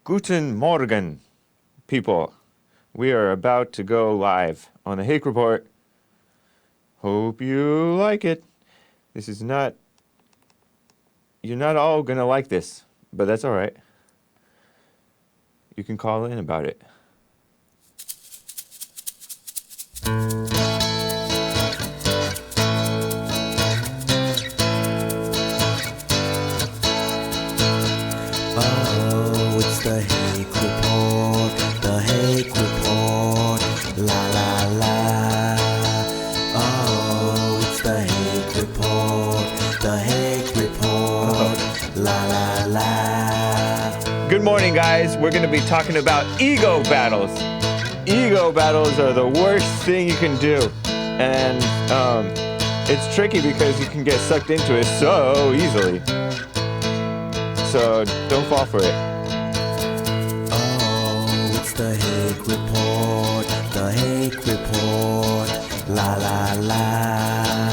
Guten Morgen, people. We are about to go live on the Hake Report. Hope you like it. This is not... You're not all gonna like this, but that's all right. You can call in about it. Oh, it's the Hake Report, the Hake Report, la la la. Oh, it's the Hake Report, the Hake Report, la la la. Good morning, guys. We're gonna be talking about ego battles. Ego battles are the worst thing you can do. And it's tricky because you can get sucked into it so easily. So don't fall for it. Oh, it's the Hake Report, the Hake Report, la la la.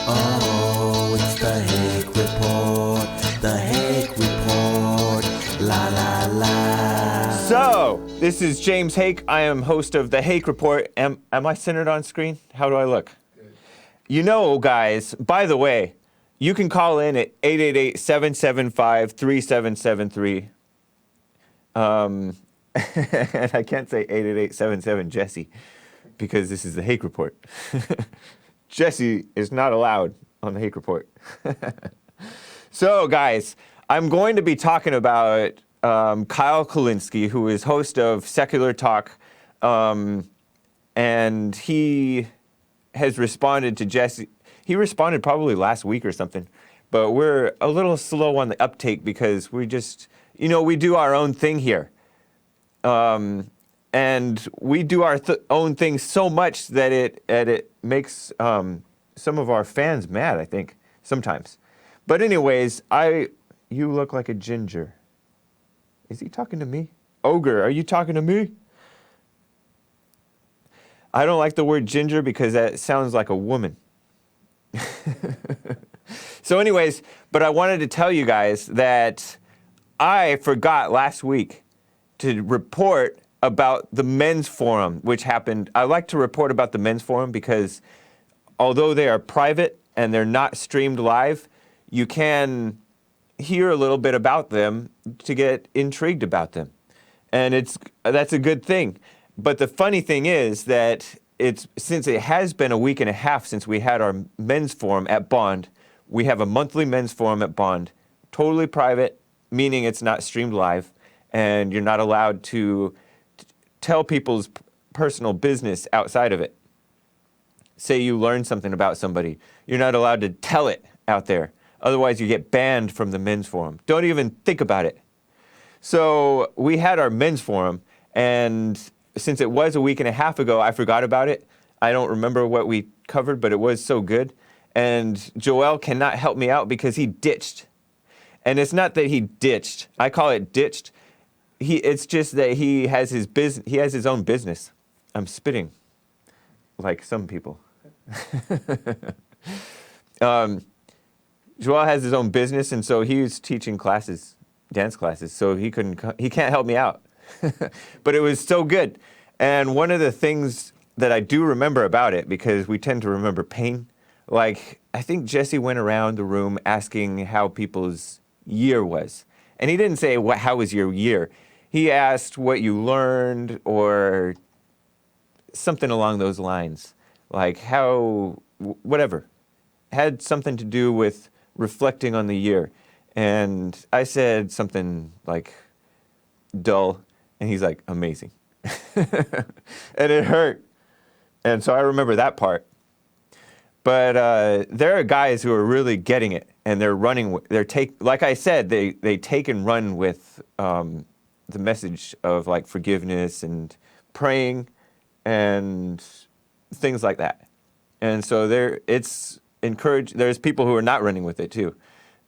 Oh, it's the Hake Report, the Hake Report, la la la. So, this is James Hake. I am host of the Hake Report. Am I centered on screen? How do I look? Good. You know, guys, by the way, you can call in at 888-775-3773. And I can't say 888-77-JESSE because this is the Hake Report. Jesse is not allowed on the Hake Report. So, guys, I'm going to be talking about Kyle Kulinski, who is host of Secular Talk, and he has responded to Jesse. He responded probably last week or something, but we're a little slow on the uptake because we just, we do our own thing here. And we do our own thing so much that it makes some of our fans mad, I think, sometimes. But anyways, you look like a ginger. Is he talking to me? Ogre, are you talking to me? I don't like the word ginger because that sounds like a woman. So anyways, but I wanted to tell you guys that I forgot last week to report about the men's forum, which happened. I like to report about the men's forum because although they are private and they're not streamed live, you can hear a little bit about them to get intrigued about them. And that's a good thing. But the funny thing is that since it has been a week and a half since we had our men's forum at Bond, we have a monthly men's forum at Bond, totally private, meaning it's not streamed live, and you're not allowed to tell people's personal business outside of it. Say you learn something about somebody, you're not allowed to tell it out there. Otherwise, you get banned from the men's forum. Don't even think about it. So we had our men's forum, and since it was a week and a half ago, I forgot about it. I don't remember what we covered, but it was so good. And Joel cannot help me out because he ditched. And it's not that he ditched. I call it ditched. It's just that he has his business. He has his own business. I'm spitting, like some people. Joel has his own business, and so he's teaching classes, dance classes. So he can't help me out. But it was so good. And one of the things that I do remember about it, because we tend to remember pain, like I think Jesse went around the room asking how people's year was. And he didn't say, how was your year? He asked what you learned or something along those lines. Like whatever. Had something to do with reflecting on the year. And I said something like dull. And he's like, amazing. And it hurt. And so I remember that part. But there are guys who are really getting it, and they're running. Like I said, they take and run with the message of like forgiveness and praying and things like that. And so it's encouraged. There's people who are not running with it too,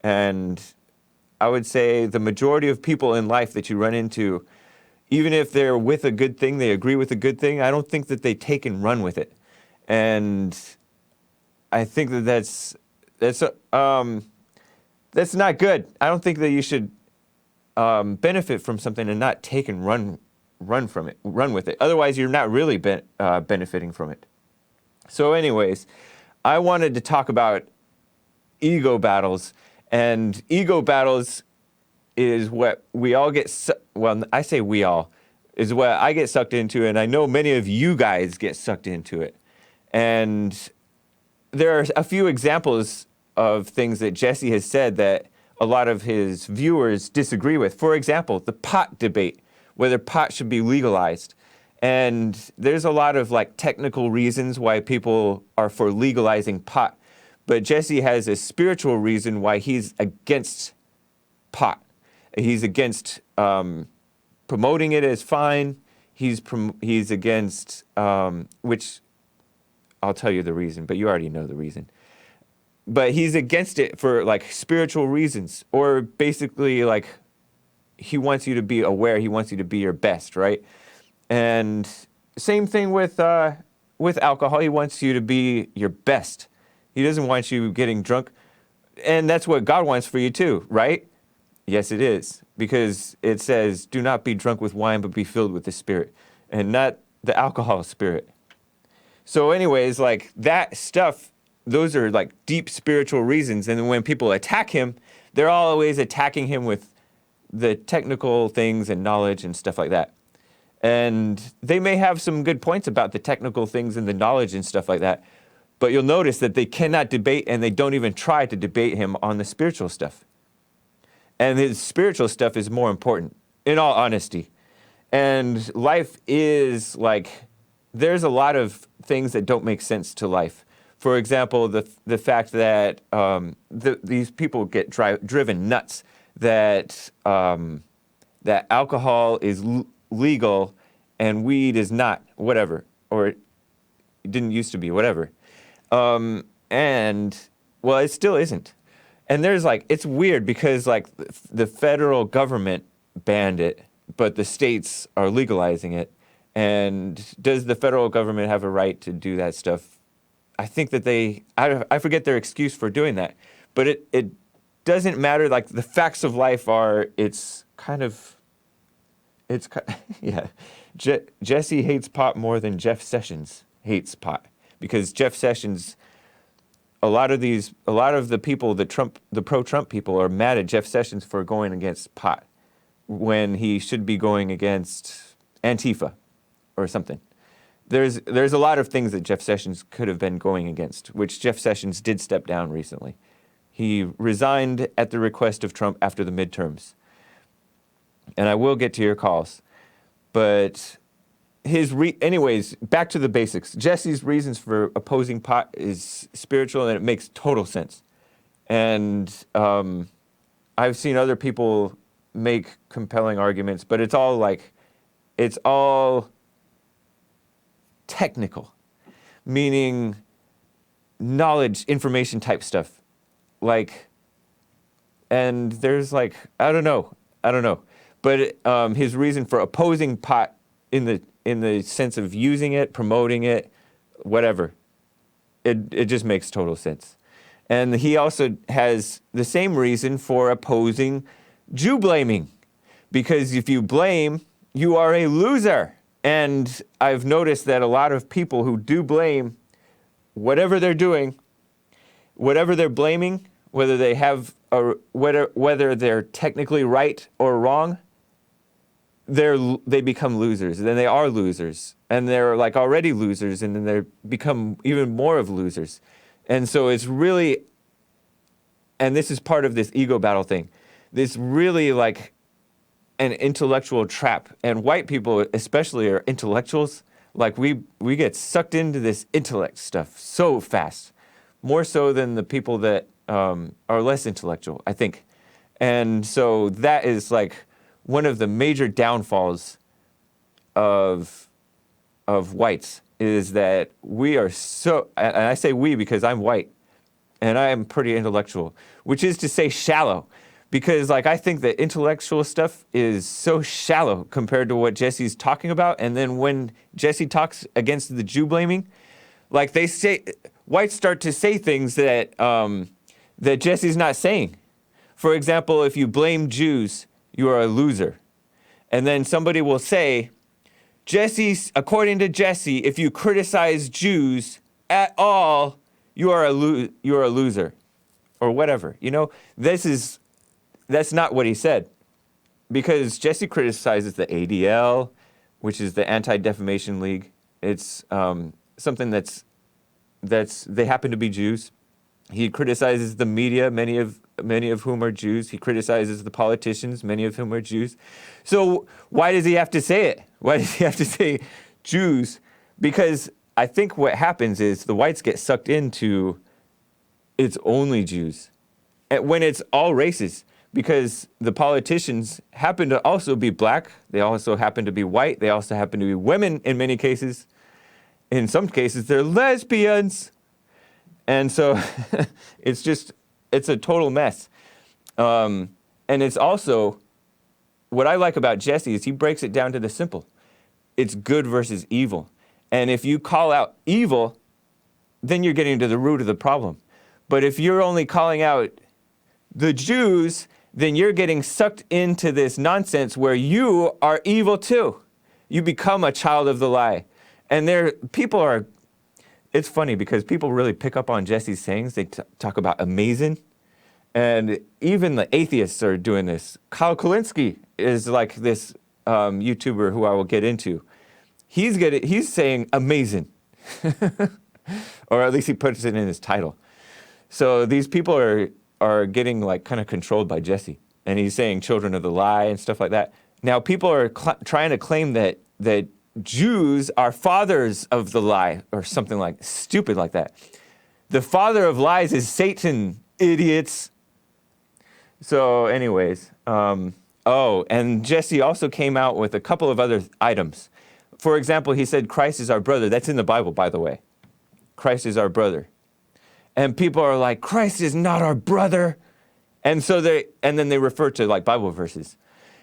and I would say the majority of people in life that you run into, even if they're with a good thing, they agree with a good thing, I don't think that they take and run with it. And I think that's not good. I don't think that you should benefit from something and not take and run from it, run with it. Otherwise, you're not really benefiting from it. So anyways, I wanted to talk about ego battles. And ego battles is what we all get, well, I say we all, is what I get sucked into, and I know many of you guys get sucked into it. And there are a few examples of things that Jesse has said that a lot of his viewers disagree with. For example, the pot debate, whether pot should be legalized. And there's a lot of like technical reasons why people are for legalizing pot. But Jesse has a spiritual reason why he's against pot. He's against promoting it as fine. He's against, which I'll tell you the reason, but you already know the reason. But he's against it for like spiritual reasons, or basically like he wants you to be aware. He wants you to be your best, right? And same thing with alcohol. He wants you to be your best. He doesn't want you getting drunk. And that's what God wants for you too, right? Yes, it is. Because it says, do not be drunk with wine, but be filled with the Spirit. And not the alcohol spirit. So anyways, like that stuff, those are like deep spiritual reasons. And when people attack him, they're always attacking him with the technical things and knowledge and stuff like that. And they may have some good points about the technical things and the knowledge and stuff like that. But you'll notice that they cannot debate, and they don't even try to debate him on the spiritual stuff. And his spiritual stuff is more important, in all honesty. And life is like, there's a lot of things that don't make sense to life. For example, the fact that these people get driven nuts that that alcohol is legal and weed is not, whatever, or it didn't used to be, whatever. And, well, it still isn't. And there's like, it's weird because like the federal government banned it, but the states are legalizing it. And does the federal government have a right to do that stuff? I think that I forget their excuse for doing that, but it doesn't matter. Like the facts of life are, yeah. Jesse hates pot more than Jeff Sessions hates pot, because Jeff Sessions, a lot of the people, the pro-Trump people are mad at Jeff Sessions for going against pot when he should be going against Antifa or something. There's a lot of things that Jeff Sessions could have been going against, which Jeff Sessions did step down recently. He resigned at the request of Trump after the midterms. And I will get to your calls. But anyways, back to the basics. Jesse's reasons for opposing pot is spiritual, and it makes total sense. And I've seen other people make compelling arguments, but it's all technical, meaning knowledge, information type stuff. Like, and there's like, I don't know. But his reason for opposing pot in the sense of using it, promoting it, whatever, it just makes total sense. And he also has the same reason for opposing Jew blaming, because if you blame, you are a loser. And I've noticed that a lot of people who do blame, whatever they're doing, whatever they're blaming, whether they have whether they're technically right or wrong, they become losers. Then they are losers, and they're like already losers, and then they become even more of losers. And so it's really, and this is part of this ego battle thing, this really like an intellectual trap. And white people especially are intellectuals. Like we get sucked into this intellect stuff so fast, more so than the people that are less intellectual, I think. And so that is like one of the major downfalls of whites, is that we are so, and I say we because I'm white, and I am pretty intellectual, which is to say shallow. Because like I think that intellectual stuff is so shallow compared to what Jesse's talking about. And then when Jesse talks against the Jew blaming, like they say, whites start to say things that that Jesse's not saying. For example, if you blame Jews, you are a loser. And then somebody will say, Jesse, according to Jesse, if you criticize Jews at all, you are a loser, or whatever. You know, that's not what he said, because Jesse criticizes the ADL, which is the Anti-Defamation League. It's something that's they happen to be Jews. He criticizes the media, many of whom are Jews. He criticizes the politicians, many of whom are Jews. So why does he have to say it? Why does he have to say Jews? Because I think what happens is the whites get sucked into it's only Jews, and when it's all races, because the politicians happen to also be black. They also happen to be white. They also happen to be women in many cases. In some cases, they're lesbians. And so it's a total mess. And it's also, what I like about Jesse is he breaks it down to the simple. It's good versus evil. And if you call out evil, then you're getting to the root of the problem. But if you're only calling out the Jews, then you're getting sucked into this nonsense where you are evil too. You become a child of the lie. And it's funny because people really pick up on Jesse's sayings. They talk about amazing. And even the atheists are doing this. Kulinski is like this YouTuber who I will get into. He's saying amazing. Or at least he puts it in his title. So these people are getting like kind of controlled by Jesse. And he's saying children of the lie and stuff like that. Now people are trying to claim that Jews are fathers of the lie, or something like stupid like that. The father of lies is Satan, idiots. So anyways, and Jesse also came out with a couple of other items. For example, he said Christ is our brother. That's in the Bible, by the way. Christ is our brother. And people are like, Christ is not our brother. And then they refer to like Bible verses.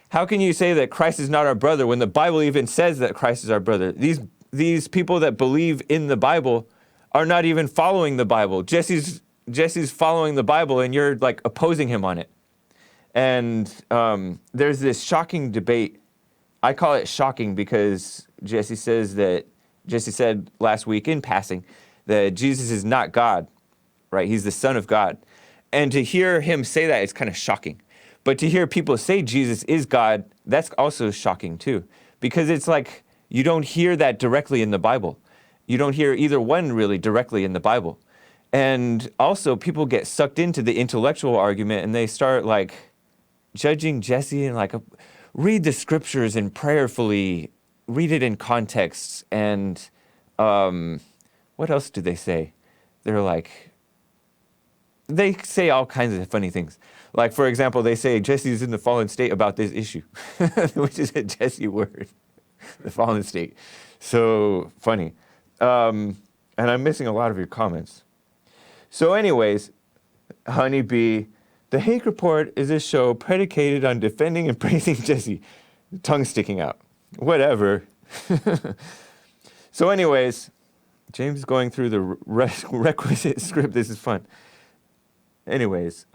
How can you say that Christ is not our brother when the Bible even says that Christ is our brother? These people that believe in the Bible are not even following the Bible. Jesse's following the Bible and you're like opposing him on it. And there's this shocking debate. I call it shocking because Jesse said last week in passing that Jesus is not God, right? He's the Son of God. And to hear him say that is kind of shocking. But to hear people say Jesus is God, that's also shocking too. Because it's like you don't hear that directly in the Bible. You don't hear either one really directly in the Bible. And also people get sucked into the intellectual argument and they start like judging Jesse and like read the scriptures and prayerfully read it in context. And what else do they say? They say all kinds of funny things. Like, for example, they say Jesse's in the fallen state about this issue, which is a Jesse word, the fallen state. So funny. And I'm missing a lot of your comments. So anyways, Honeybee, the Hake Report is a show predicated on defending and praising Jesse. Tongue sticking out. Whatever. So anyways, James is going through the requisite script. This is fun. Anyways,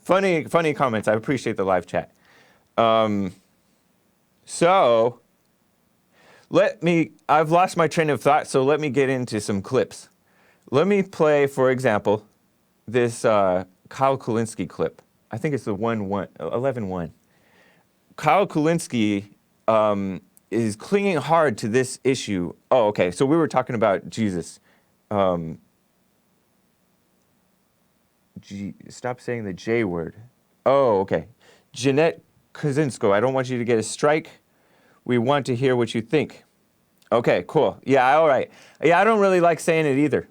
funny comments. I appreciate the live chat. So I've lost my train of thought, so let me get into some clips. Let me play, for example, this Kyle Kulinski clip. I think it's the 11-1. Kyle Kulinski is clinging hard to this issue. Oh, okay, so we were talking about Jesus. Stop saying the J word. Oh, okay. Jeanette Kaczynsko, I don't want you to get a strike. We want to hear what you think. Okay, cool. Yeah, all right. Yeah, I don't really like saying it either.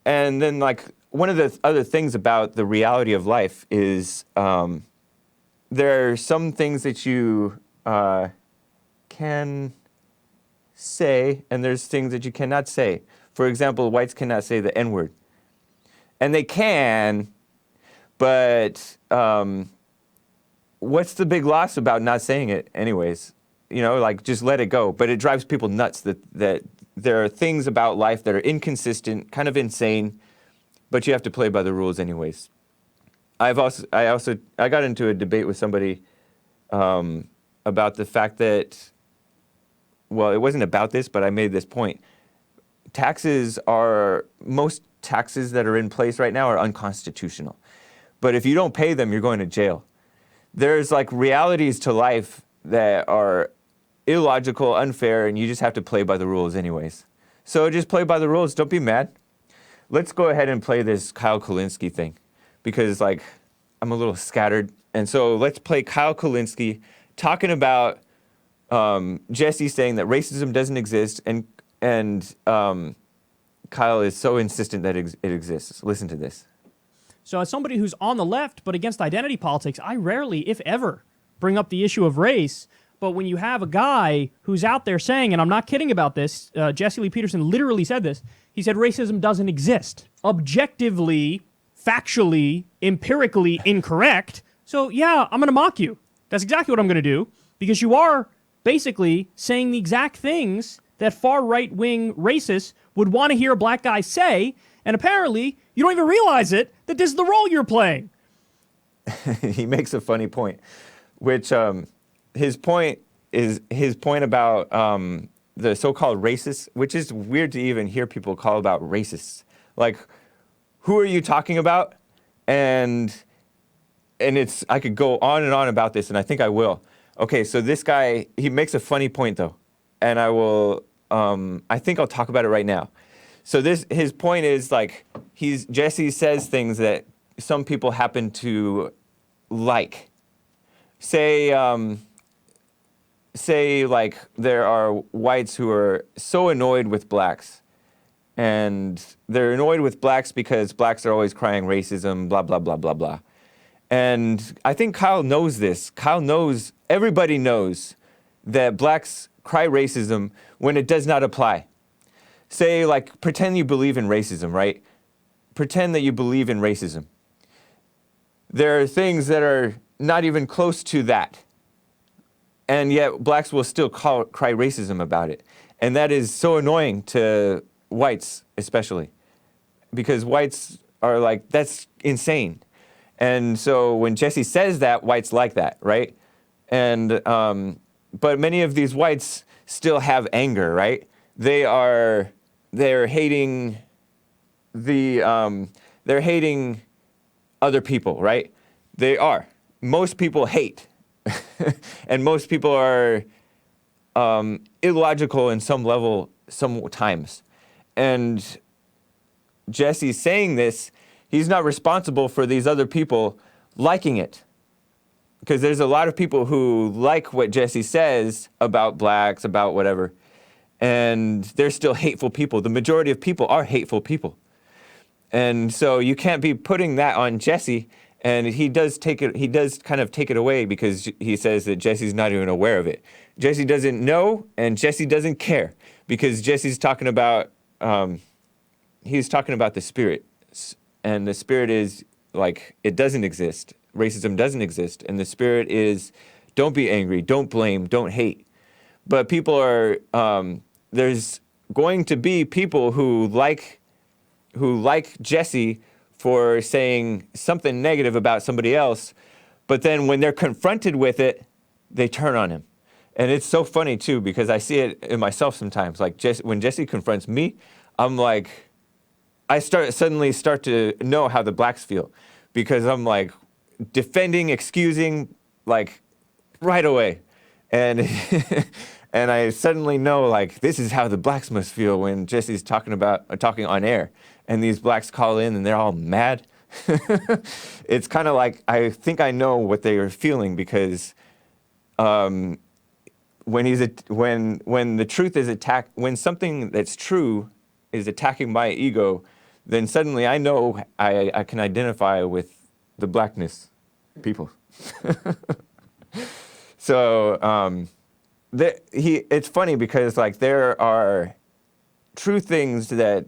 And then, like, one of the other things about the reality of life is there are some things that you can say, and there's things that you cannot say. For example, whites cannot say the N-word. And they can, but what's the big loss about not saying it anyways? You know, like, just let it go. But it drives people nuts that there are things about life that are inconsistent, kind of insane, but you have to play by the rules anyways. I got into a debate with somebody about the fact that, well, it wasn't about this, but I made this point. Most taxes that are in place right now are unconstitutional. But if you don't pay them, you're going to jail. There's like realities to life that are illogical, unfair, and you just have to play by the rules anyways. So just play by the rules. Don't be mad. Let's go ahead and play this Kyle Kulinski thing because like I'm a little scattered. And so let's play Kyle Kulinski talking about Jesse saying that racism doesn't exist and Kyle is so insistent that it exists. Listen to this. So as somebody who's on the left but against identity politics, I rarely, if ever, bring up the issue of race. But when you have a guy who's out there saying, and I'm not kidding about this, Jesse Lee Peterson literally said this, he said racism doesn't exist. Objectively, factually, empirically incorrect. So yeah, I'm going to mock you. That's exactly what I'm going to do because you are basically saying the exact things that far right-wing racists would want to hear a black guy say, and apparently you don't even realize it, that this is the role you're playing. He makes a funny point, which his point about the so-called racists, which is weird to even hear people call about racists. Like, who are you talking about? And I could go on and on about this, and I think I will. Okay, so this guy, he makes a funny point though, and I think I'll talk about it right now. So his point is like, Jesse says things that some people happen to like. Say like there are whites who are so annoyed with blacks, and they're annoyed with blacks because blacks are always crying racism, blah, blah, blah, blah, blah. And I think Kyle knows this. Everybody knows that blacks cry racism when it does not apply. Say, like, pretend you believe in racism, right? Pretend that you believe in racism. There are things that are not even close to that. And yet blacks will still cry racism about it. And that is so annoying to whites, especially. Because whites are like, that's insane. And so when Jesse says that, whites like that, right? And but many of these whites still have anger, right? They're hating they're hating other people, right? They are. Most people hate, and most people are illogical in some level, sometimes. And Jesse's saying this. He's not responsible for these other people liking it. Because there's a lot of people who like what Jesse says about blacks, about whatever, and they're still hateful people. The majority of people are hateful people. And so you can't be putting that on Jesse, and he does kind of take it away because he says that Jesse's not even aware of it. Jesse doesn't know, and Jesse doesn't care, because Jesse's talking about, he's talking about the spirit. And the spirit is like, it doesn't exist. Racism doesn't exist. And the spirit is, don't be angry, don't blame, don't hate. But people are, there's going to be people who like Jesse for saying something negative about somebody else, but then when they're confronted with it, they turn on him. And it's so funny too, because I see it in myself sometimes. Like when Jesse confronts me, I'm like, I suddenly start to know how the blacks feel, because I'm like defending, excusing, like right away. And and I suddenly know, like, this is how the blacks must feel when Jesse's talking on air, and these blacks call in and they're all mad. It's kind of like, I think I know what they are feeling, because when the truth is attacked, when something that's true is attacking my ego, then suddenly I know I can identify with the blackness people. So it's funny because, like, there are true things that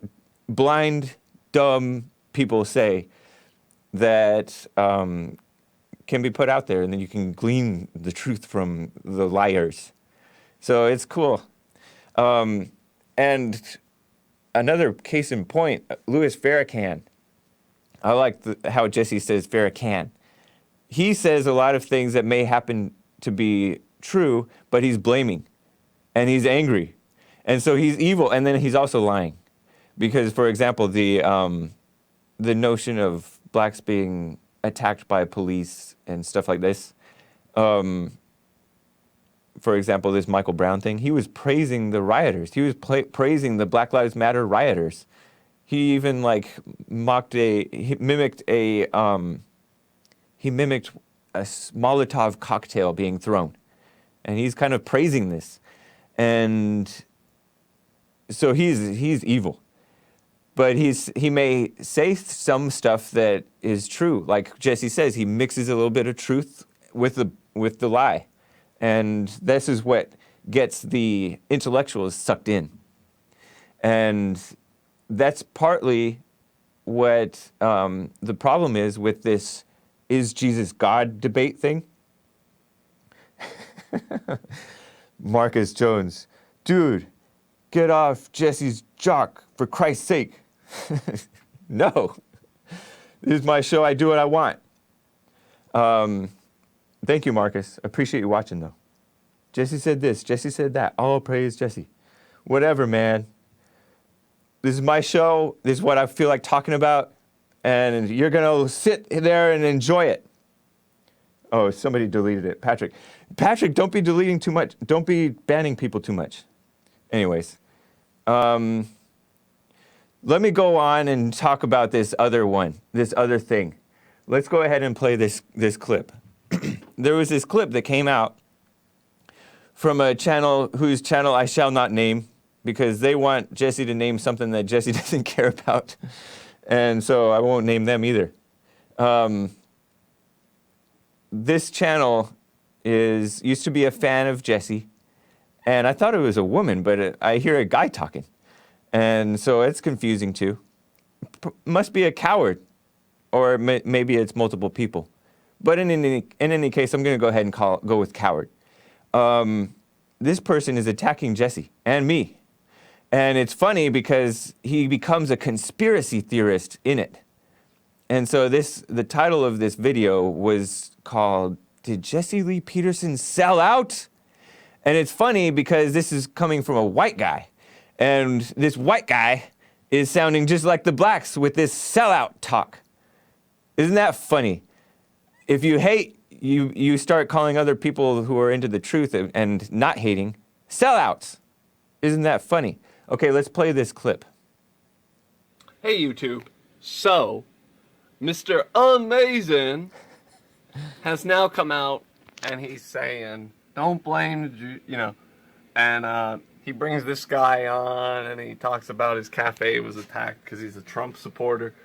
blind, dumb people say that can be put out there, and then you can glean the truth from the liars. So it's cool. And another case in point, Louis Farrakhan. I like how Jesse says Farrakhan. He says a lot of things that may happen to be true, but he's blaming, and he's angry, and so he's evil, and then he's also lying, because, for example, the notion of blacks being attacked by police and stuff like this. For example, this Michael Brown thing, he was praising the rioters. He was praising the Black Lives Matter rioters. He even like he mimicked a Molotov cocktail being thrown. And he's kind of praising this. And so he's evil. But he may say some stuff that is true. Like Jesse says, he mixes a little bit of truth with the lie. And this is what gets the intellectuals sucked in. And that's partly what the problem is with this "is Jesus God" debate thing. Marcus Jones, dude, get off Jesse's jock, for Christ's sake. No. This is my show. I do what I want. Thank you, Marcus. Appreciate you watching, though. Jesse said this. Jesse said that. All praise Jesse. Whatever, man. This is my show. This is what I feel like talking about. And you're going to sit there and enjoy it. Oh, somebody deleted it. Patrick. Patrick, don't be deleting too much. Don't be banning people too much. Anyways. Let me go on and talk about this other one. This other thing. Let's go ahead and play this clip. There was this clip that came out from a channel whose channel I shall not name because they want Jesse to name something that Jesse doesn't care about. And so I won't name them either. This channel used to be a fan of Jesse, and I thought it was a woman, but I hear a guy talking. And so it's confusing too. Must be a coward, or maybe it's multiple people. But in any case, I'm going to go ahead and go with coward. This person is attacking Jesse and me. And it's funny because he becomes a conspiracy theorist in it. And so the title of this video was called, "Did Jesse Lee Peterson sell out?" And it's funny because this is coming from a white guy. And this white guy is sounding just like the blacks with this sellout talk. Isn't that funny? If you hate, you start calling other people who are into the truth and not hating sellouts. Isn't that funny? Okay, let's play this clip. Hey, YouTube. So, Mr. Amazing has now come out and he's saying, don't blame, and he brings this guy on and he talks about his cafe was attacked because he's a Trump supporter.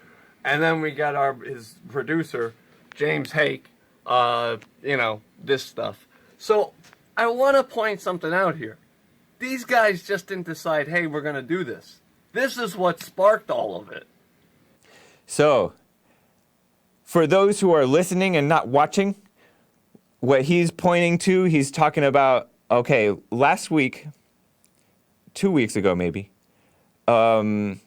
And then we got his producer, James Hake, this stuff. So I want to point something out here. These guys just didn't decide, hey, we're going to do this. This is what sparked all of it. So, for those who are listening and not watching, what he's pointing to, he's talking about, okay, last week, 2 weeks ago maybe, I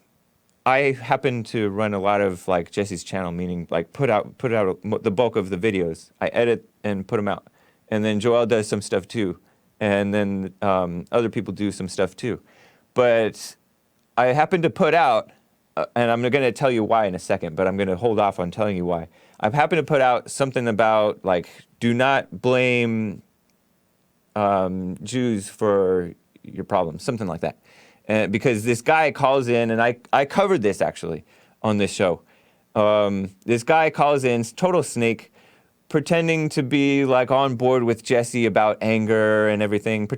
happened to run a lot of like Jesse's channel, meaning like put out the bulk of the videos. I edit and put them out. And then Joel does some stuff too. And then other people do some stuff too. But I happened to put out, and I'm going to tell you why in a second, but I'm going to hold off on telling you why. I've happened to put out something about like, do not blame Jews for your problems, something like that. Because this guy calls in, and I covered this actually on this show. This guy calls in, total snake, pretending to be like on board with Jesse about anger and everything,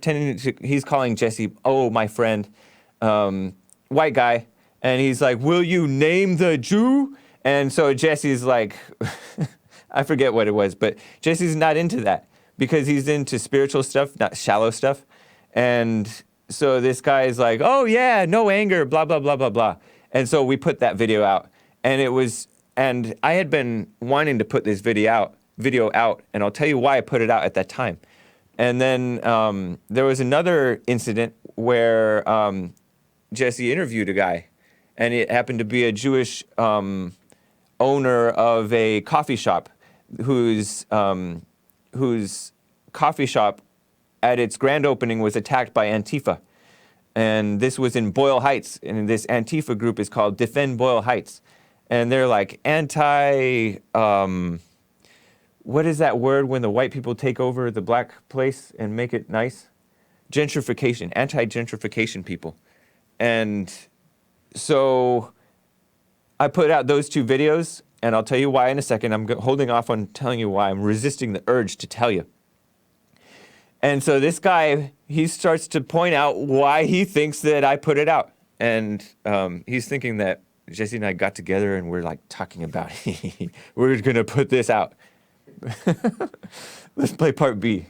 he's calling Jesse, oh, my friend, white guy, and he's like, will you name the Jew? And so Jesse's like, I forget what it was, but Jesse's not into that because he's into spiritual stuff, not shallow stuff. And so this guy is like, oh yeah, no anger, blah, blah, blah, blah, blah. And so we put that video out, and I had been wanting to put this video out, and I'll tell you why I put it out at that time. And then there was another incident where Jesse interviewed a guy, and it happened to be a Jewish owner of a coffee shop whose coffee shop at its grand opening was attacked by Antifa. And this was in Boyle Heights, and this Antifa group is called Defend Boyle Heights. And they're like anti, what is that word when the white people take over the black place and make it nice? Gentrification, anti-gentrification people. And so I put out those 2 videos, and I'll tell you why in a second. I'm holding off on telling you why. I'm resisting the urge to tell you. And so this guy, he starts to point out why he thinks that I put it out. And he's thinking that Jesse and I got together and we're like talking about it. We're going to put this out. Let's play part B.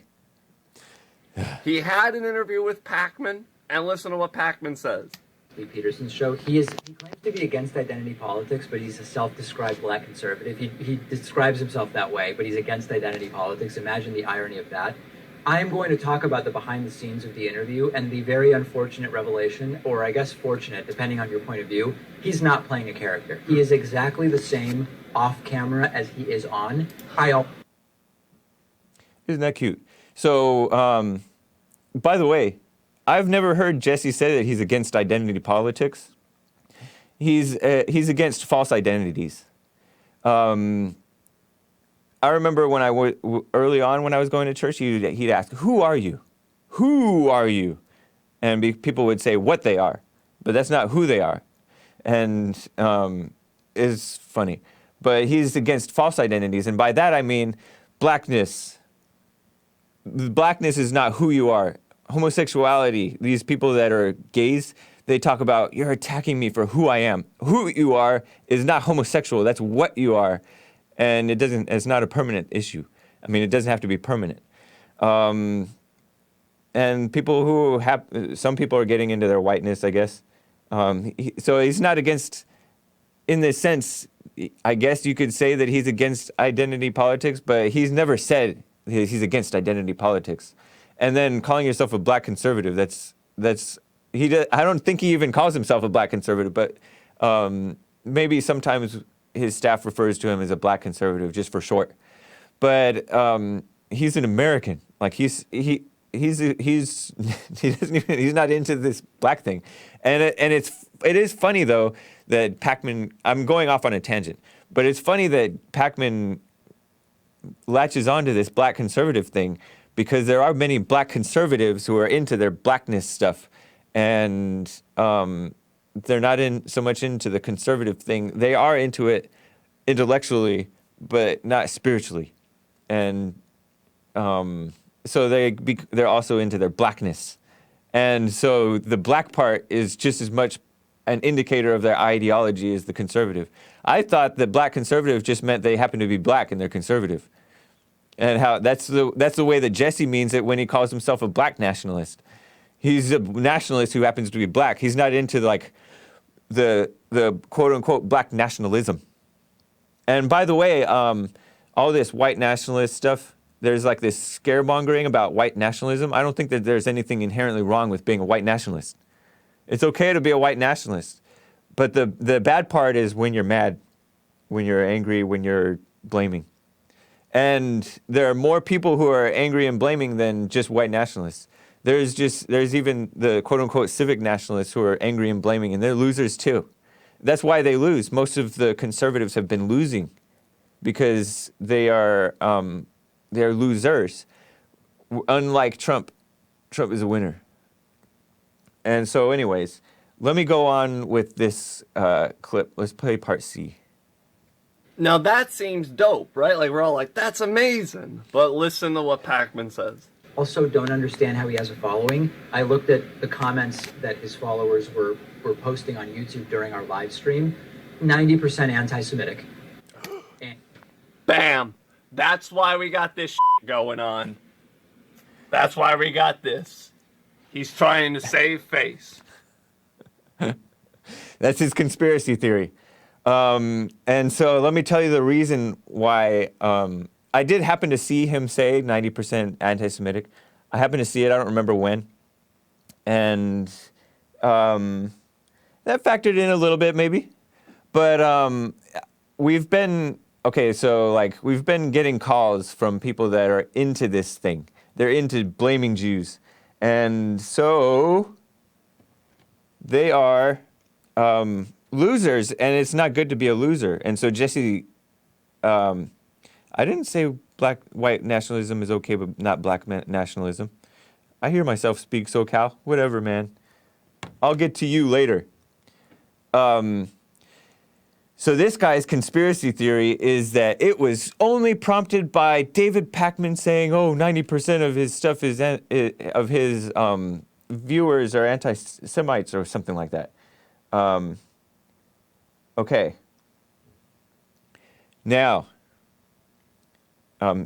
He had an interview with Pac-Man, and listen to what Pac-Man says. Peterson's show. He claims to be against identity politics, but he's a self-described black conservative. He describes himself that way, but he's against identity politics. Imagine the irony of that. I am going to talk about the behind the scenes of the interview and the very unfortunate revelation, or I guess fortunate, depending on your point of view. He's not playing a character. He is exactly the same off camera as he is on. Isn't that cute? So, by the way, I've never heard Jesse say that he's against identity politics. He's against false identities. I remember when early on when I was going to church, he'd ask, "Who are you? Who are you?" And people would say what they are, but that's not who they are. And it's funny. But he's against false identities, and by that I mean blackness. Blackness is not who you are. Homosexuality, these people that are gays, they talk about, you're attacking me for who I am. Who you are is not homosexual, that's what you are. And it's not a permanent issue. I mean, it doesn't have to be permanent. And people who some people are getting into their whiteness, I guess. So he's not against, in this sense, I guess you could say that he's against identity politics, but he's never said he's against identity politics. And then calling yourself a black conservative, I don't think he even calls himself a black conservative, but maybe sometimes his staff refers to him as a black conservative just for short. But he's an American. Like he's not into this black thing. And it is funny though that Pac-Man, I'm going off on a tangent, but it's funny that Pac-Man latches onto this black conservative thing because there are many black conservatives who are into their blackness stuff, and they're not so much into the conservative thing. They are into it intellectually, but not spiritually, and so they're also into their blackness, and so the black part is just as much an indicator of their ideology as the conservative. I thought that black conservative just meant they happen to be black and they're conservative. And how that's the way that Jesse means it when he calls himself a black nationalist. He's a nationalist who happens to be black. He's not into like the quote unquote black nationalism. And by the way, all this white nationalist stuff, there's like this scaremongering about white nationalism. I don't think that there's anything inherently wrong with being a white nationalist. It's okay to be a white nationalist. But the bad part is when you're mad, when you're angry, when you're blaming. And there are more people who are angry and blaming than just white nationalists. There's even the quote-unquote civic nationalists who are angry and blaming, and they're losers too. That's why they lose. Most of the conservatives have been losing because they're losers. Unlike Trump. Trump is a winner. And so anyways, let me go on with this clip. Let's play part C. Now that seems dope, right? Like we're all like, that's amazing. But listen to what Pac-Man says. Also don't understand how he has a following. I looked at the comments that his followers were posting on YouTube during our live stream. 90% anti-Semitic. Bam! That's why we got this going on. That's why we got this. He's trying to save face. That's his conspiracy theory. And so let me tell you the reason why. I did happen to see him say 90% anti-Semitic. I happened to see it. I don't remember when. And that factored in a little bit, maybe. But we've been we've been getting calls from people that are into this thing. They're into blaming Jews, and so they are losers, and it's not good to be a loser. And so Jesse, I didn't say white nationalism is okay, but not black nationalism. I hear myself speak SoCal. Whatever, man. I'll get to you later. So this guy's conspiracy theory is that it was only prompted by David Pakman saying, "Oh, 90% of his stuff is of his viewers are anti-Semites," or something like that. Okay. Now,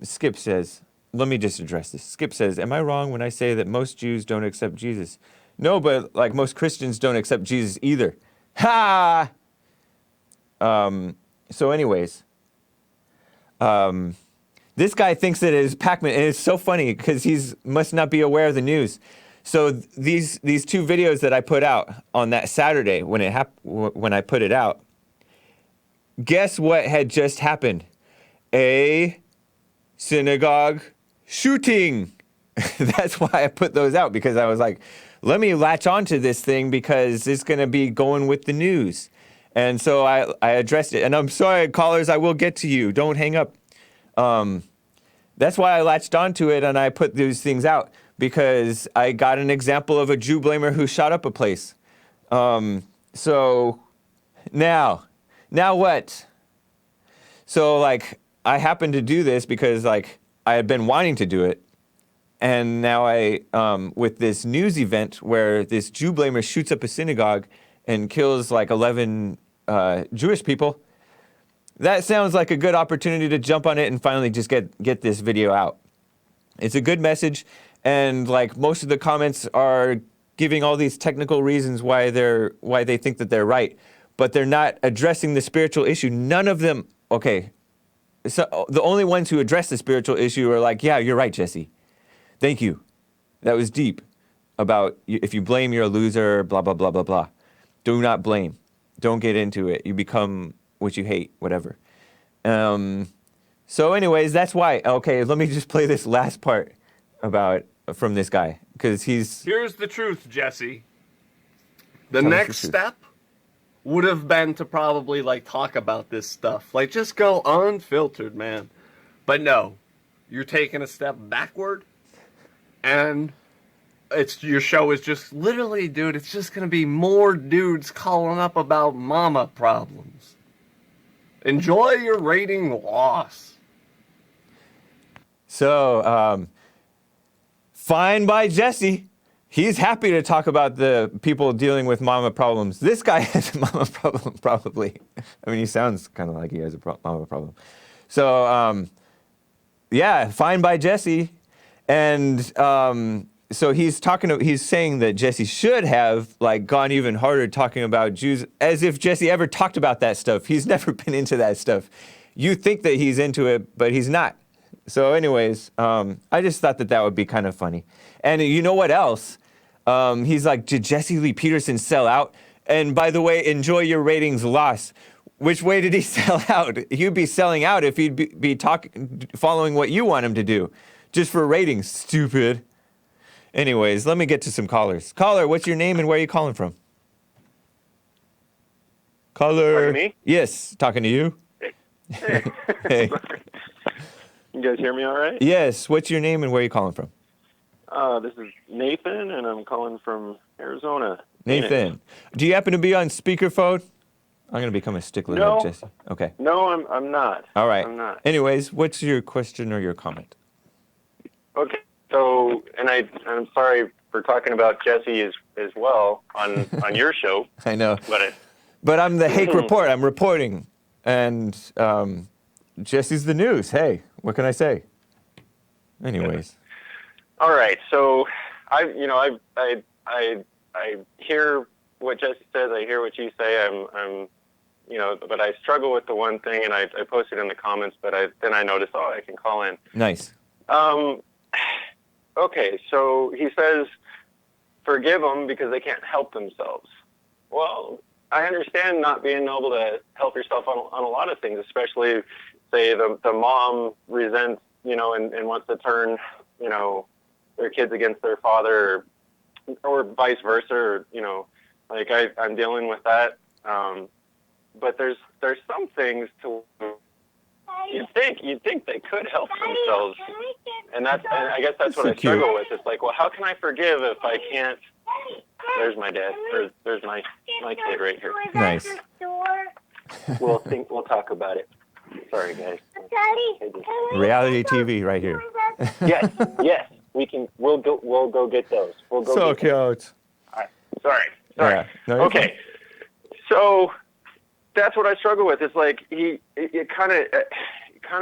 Skip says, let me just address this. Skip says, "Am I wrong when I say that most Jews don't accept Jesus?" No, but like most Christians don't accept Jesus either. Ha! So anyways, this guy thinks that it is Pac-Man, and it's so funny because he's must not be aware of the news. So these two videos that I put out on that Saturday when I put it out, guess what had just happened? A synagogue shooting. That's why I put those out, because I was like, let me latch onto this thing because it's going to be going with the news. And so I addressed it. And I'm sorry, callers, I will get to you. Don't hang up. That's why I latched onto it and I put these things out, because I got an example of a Jew blamer who shot up a place. So now what? So like, I happened to do this because like I had been wanting to do it. And now with this news event where this Jew blamer shoots up a synagogue and kills like 11 Jewish people, that sounds like a good opportunity to jump on it and finally just get this video out. It's a good message, and like most of the comments are giving all these technical reasons why they think that they're right, but they're not addressing the spiritual issue. None of them. Okay, so the only ones who address the spiritual issue are like, yeah, you're right, Jesse. Thank you. That was deep. About if you blame, you're a loser, blah, blah, blah, blah, blah. Do not blame. Don't get into it. You become what you hate, whatever. So anyways, that's why. Okay, let me just play this last part from this guy, because Here's the truth, Jesse. The next step would have been to probably like talk about this stuff. Like just go unfiltered, man. But no, you're taking a step backward, and your show is just literally, dude, it's just gonna be more dudes calling up about mama problems. Enjoy your rating loss. So, fine by Jesse. He's happy to talk about the people dealing with mama problems. This guy has a mama problem, probably. I mean, he sounds kind of like he has a mama problem. So, yeah, fine by Jesse. And so he's saying that Jesse should have like gone even harder talking about Jews, as if Jesse ever talked about that stuff. He's never been into that stuff. You think that he's into it, but he's not. So anyways, I just thought that would be kind of funny. And you know what else? He's like, did Jesse Lee Peterson sell out? And by the way, enjoy your ratings loss. Which way did he sell out? He'd be selling out if he'd be following what you want him to do. Just for ratings, stupid. Anyways, let me get to some callers. Caller, what's your name and where are you calling from? Caller. Talking to me? Yes, talking to you. Hey. Hey. You guys hear me all right? Yes, what's your name and where are you calling from? This is Nathan, and I'm calling from Arizona. Nathan. Phoenix. Do you happen to be on speakerphone? I'm going to become a stickler No. like Jesse. Okay. No, I'm not. All right. I'm not. Anyways, what's your question or your comment? Okay. So, and I'm sorry for talking about Jesse as well on your show. I know. But I'm the Hake report. I'm reporting. And Jesse's the news. Hey, what can I say? Anyways. All right. So, I hear what Jesse says. I hear what you say. I'm but I struggle with the one thing, and I posted in the comments, but then I noticed, I can call in. Nice. Okay, so he says, forgive them because they can't help themselves. Well, I understand not being able to help yourself on a lot of things, especially say the mom resents, and wants to turn, their kids against their father, or vice versa, or, like I'm dealing with that. But there's some things to you'd think they could help themselves, and I guess that's what I struggle with. It's like, well, how can I forgive if I can't? There's my dad. There's my kid right here. Nice. We'll talk about it. Sorry, guys. Reality TV right here. Yes, we can. We'll go get those. We'll go. So get those. cute. All right. Sorry. Yeah. No, you're Okay. So that's what I struggle with. It's like it kind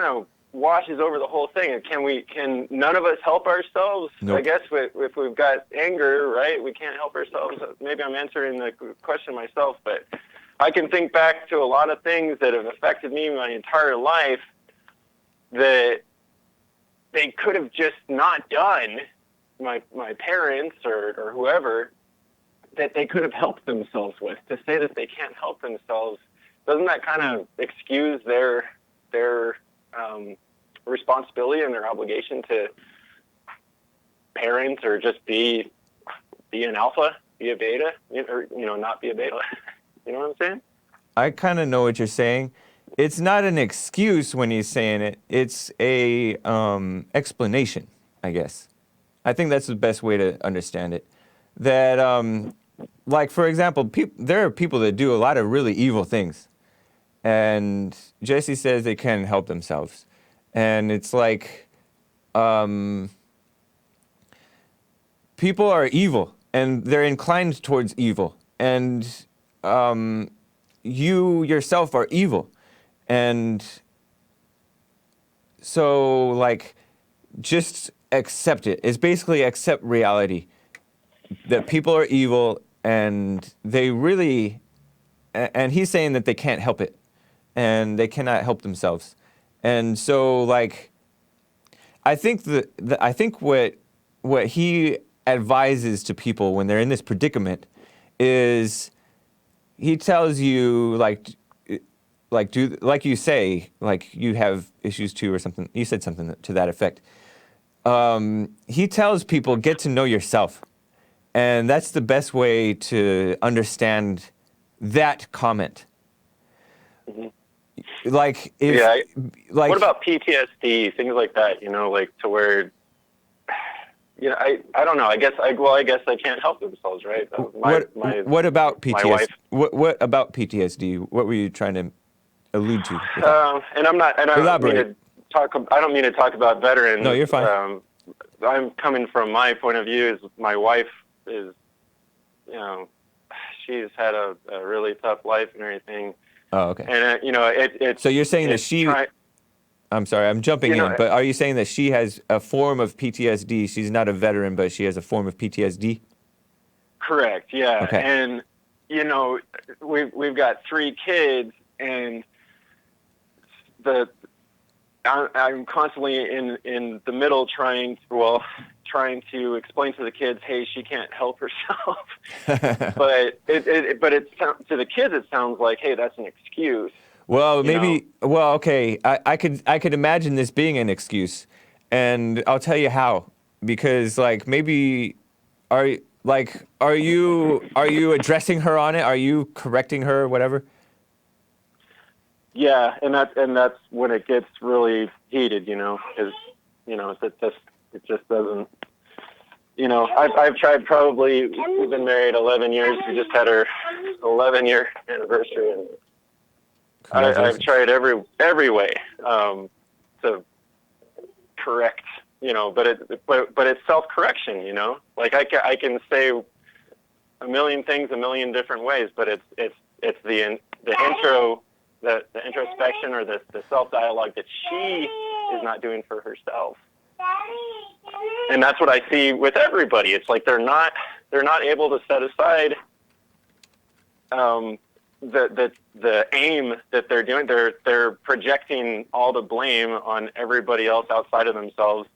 of washes over the whole thing. And can none of us help ourselves? Nope. I guess if we've got anger, right, we can't help ourselves. Maybe I'm answering the question myself, but I can think back to a lot of things that have affected me my entire life that they could have just not done, my parents or whoever, that they could have helped themselves with. To say that they can't help themselves, doesn't that kind of excuse their responsibility and their obligation to parent, or just be an alpha, be a beta, or not be a beta? You know what I'm saying? I kind of know what you're saying. It's not an excuse when he's saying it. It's a explanation, I guess. I think that's the best way to understand it. That, like, for example, there are people that do a lot of really evil things. And Jesse says they can't help themselves. And it's like, people are evil, and they're inclined towards evil. And you yourself are evil. And so, like, just accept it. It's basically accept reality. That people are evil, and they really, and he's saying that they can't help it. And they cannot help themselves. And so, like, I think I think what he advises to people when they're in this predicament is he tells you, like do, like you say, like you have issues too or something. You said something to that effect. He tells people, get to know yourself. And that's the best way to understand that comment. Mm-hmm. Like, if, like, what about PTSD, things like that? Like to where, I don't know. I guess they can't help themselves, right? What about PTSD? My wife. What about PTSD? What were you trying to allude to? And I'm not. And I don't mean Elaborate. to talk about veterans. No, you're fine. I'm coming from my point of view. Is my wife is, she's had a really tough life and everything. Oh, okay. And it's. So you're saying that she? I'm sorry, I'm jumping in, but are you saying that she has a form of PTSD? She's not a veteran, but she has a form of PTSD? Correct, yeah. Okay. And, we've got 3 kids, and I'm constantly in the middle trying to explain to the kids, hey, she can't help herself. But to the kids, it sounds like, hey, that's an excuse. Well, maybe. Well, okay. I could imagine this being an excuse, and I'll tell you how. Because, like, maybe are you addressing her on it? Are you correcting her, whatever? Yeah, and that's when it gets really heated, because it just doesn't. I've tried probably. We've been married 11 years. We just had our 11-year anniversary, and I've tried every way to correct, but it's self-correction, Like I can say a million things a million different ways, but it's the intro, the introspection or the self-dialogue that she is not doing for herself. And that's what I see with everybody. It's like they're not able to set aside the aim that they're doing. They're projecting all the blame on everybody else outside of themselves,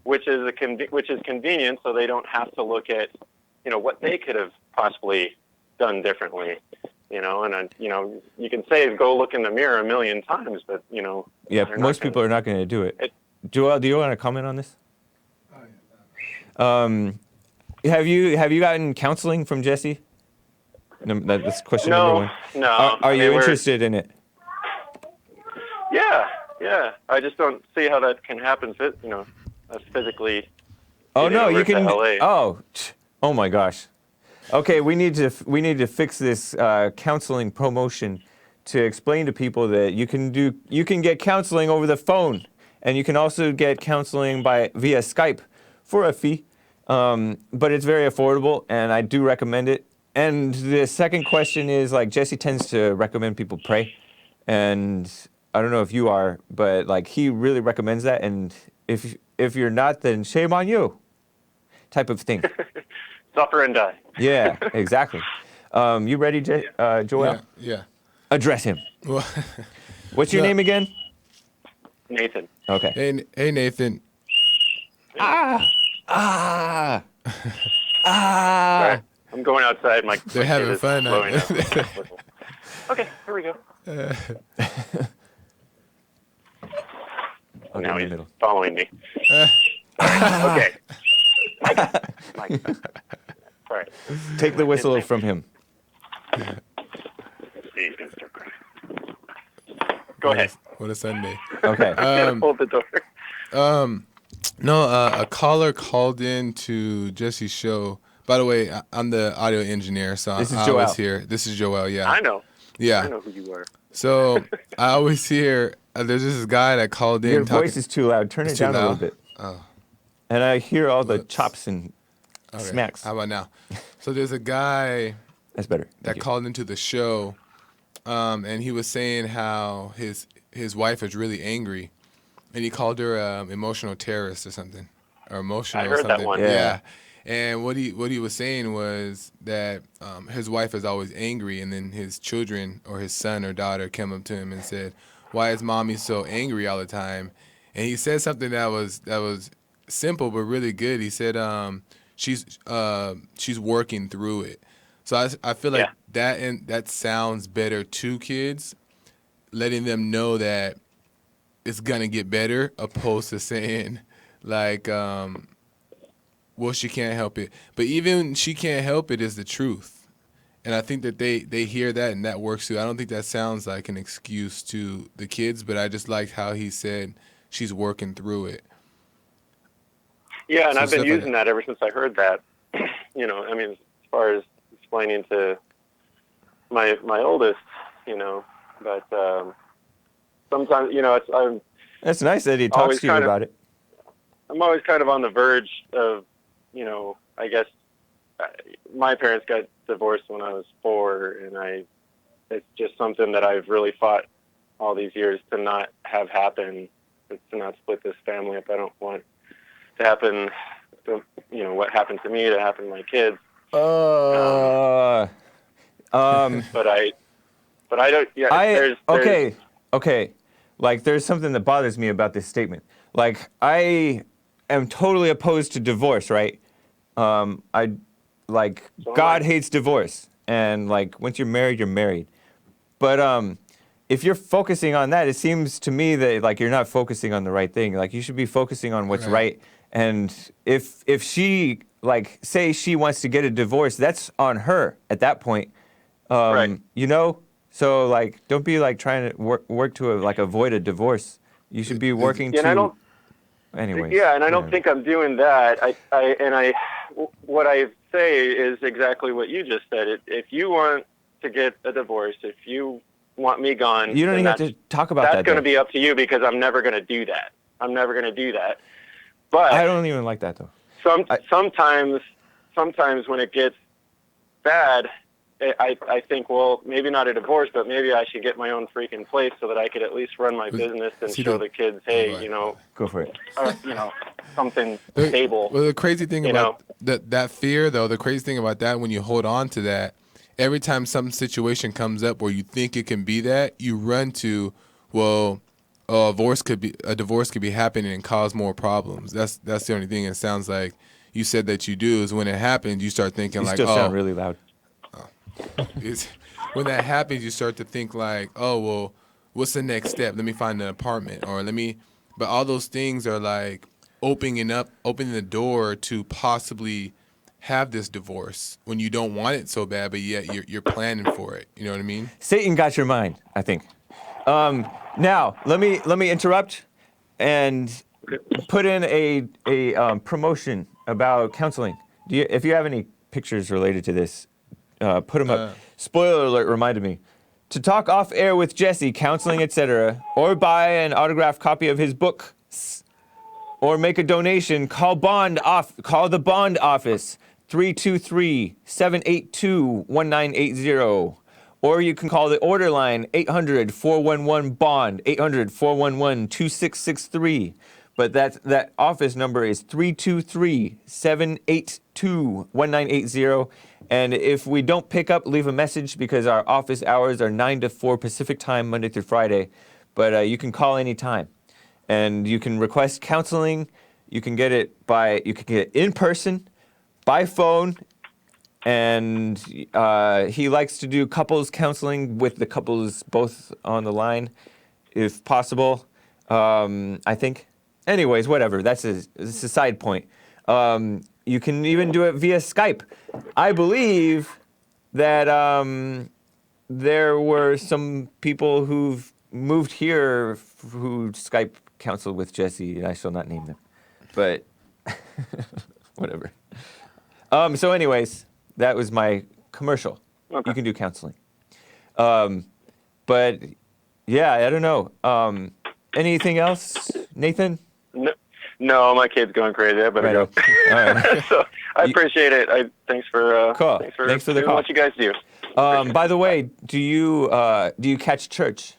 which is convenient, so they don't have to look at what they could have possibly done differently. you know, and you know, you can say go look in the mirror a million times, but you know, Yeah, they're most not people are not going to do it. Joel, do you want to comment on this? Have you gotten counseling from Jesse? No, that's question number one. No. Are I mean, you interested in it? Yeah. I just don't see how that can happen. You know, physically. Oh getting no, over you to can. LA. Oh my gosh. Okay, we need to fix this counseling promotion to explain to people that you can get counseling over the phone, and you can also get counseling via Skype for a fee, but it's very affordable, and I do recommend it. And the second question is, like, Jesse tends to recommend people pray, and I don't know if you are, but like he really recommends that, and if you're not, then shame on you, type of thing. Suffer and die. Yeah, exactly. You ready, Joel? Yeah. Address him. Well, What's your name again? Nathan. Okay. hey, Nathan. Ah. Right. I'm going outside. They're having fun. Okay, here we go. Now he's following me. Okay. Mike. Sorry. Take the whistle from him. Go ahead. What a Sunday. Okay. Hold the door. No, a caller called in to Jesse's show. By the way, I'm the audio engineer, so This is I Joel. always hear. This is Joel, yeah. I know. Yeah. I know who you are. So I always hear, there's this guy that called in. Your voice is too loud. Turn it too down a little loud? bit. Oh. And I hear all the Whoops. chops and Okay. smacks. How about now? So there's a guy That's better. that Thank you. called into the show, and he was saying how his wife is really angry, and he called her emotional terrorist or something, or emotional. I heard something. that one. Yeah. And what he was saying was that his wife is always angry, and then his children or his son or daughter came up to him and said, "Why is mommy so angry all the time?" And he said something that was simple but really good. He said, she's working through it. So I feel like that sounds better to kids, letting them know that it's gonna get better, opposed to saying like, well, she can't help it. But even she can't help it is the truth. And I think that they hear that and that works too. I don't think that sounds like an excuse to the kids, but I just liked how he said she's working through it. Yeah, and So I've been stuff like using that ever since I heard that. You know, I mean, as far as explaining to my oldest, you know, but sometimes, you know, That's nice that he talks to you about it. I'm always kind of on the verge of, you know, I guess my parents got divorced when I was 4, and it's just something that I've really fought all these years to not have happen, to not split this family up. I don't want to happen, you know, what happened to me to happen to my kids. But I don't. Yeah. Okay. Like, there's something that bothers me about this statement. Like, I am totally opposed to divorce, right? God hates divorce, and like once you're married, you're married. But if you're focusing on that, it seems to me that like you're not focusing on the right thing. Like, you should be focusing on what's right. And if she, like, say she wants to get a divorce, that's on her at that point. Right. You know? So, like, don't be, like, trying to work to, avoid a divorce. You should be working to... And I don't... Anyways. Yeah, and I don't think I'm doing that. What I say is exactly what you just said. If you want to get a divorce, if you want me gone... You don't even have to talk about that. That's going to be up to you, because I'm never going to do that. But I don't even like that, though. Sometimes when it gets bad, I think, well, maybe not a divorce, but maybe I should get my own freaking place so that I could at least run my business and show the kids, hey, you know, go for it. You know, something stable. Well, the crazy thing about that fear, though, the crazy thing about that, when you hold on to that, every time some situation comes up where you think it can be that, you run to, well, a divorce could be happening and cause more problems. That's the only thing. It sounds like you said that you do, is when it happens, you start thinking You like, still sound really loud. when that happens, you start to think like, oh, well, what's the next step? Let me find an apartment, or but all those things are like opening the door to possibly have this divorce when you don't want it so bad, but yet you're planning for it. You know what I mean? Satan got your mind, I think. Now, let me interrupt and put in a promotion about counseling. If you have any pictures related to this, put them up. Spoiler alert reminded me. To talk off air with Jesse, counseling, etc., or buy an autographed copy of his book, or make a donation, call the bond office, 323-782-1980. Or you can call the order line, 800-411-BOND, 800-411-2663. But that office number is 323-782-1980. And if we don't pick up, leave a message, because our office hours are 9 to 4 Pacific time, Monday through Friday. But you can call anytime. And you can request counseling. You can get it in person, by phone. And he likes to do couples counseling with the couples both on the line, if possible, I think. Anyways, whatever. It's a side point. You can even do it via Skype. I believe that there were some people who've moved here who Skype counseled with Jesse, and I shall not name them. But whatever. So anyways, that was my commercial. Okay. You can do counseling. But yeah, I don't know. Anything else, Nathan? No, my kid's going crazy. I better go. All right. So I appreciate it. Thanks for cool. Thanks for the call. What you guys do. By the way, do you catch church?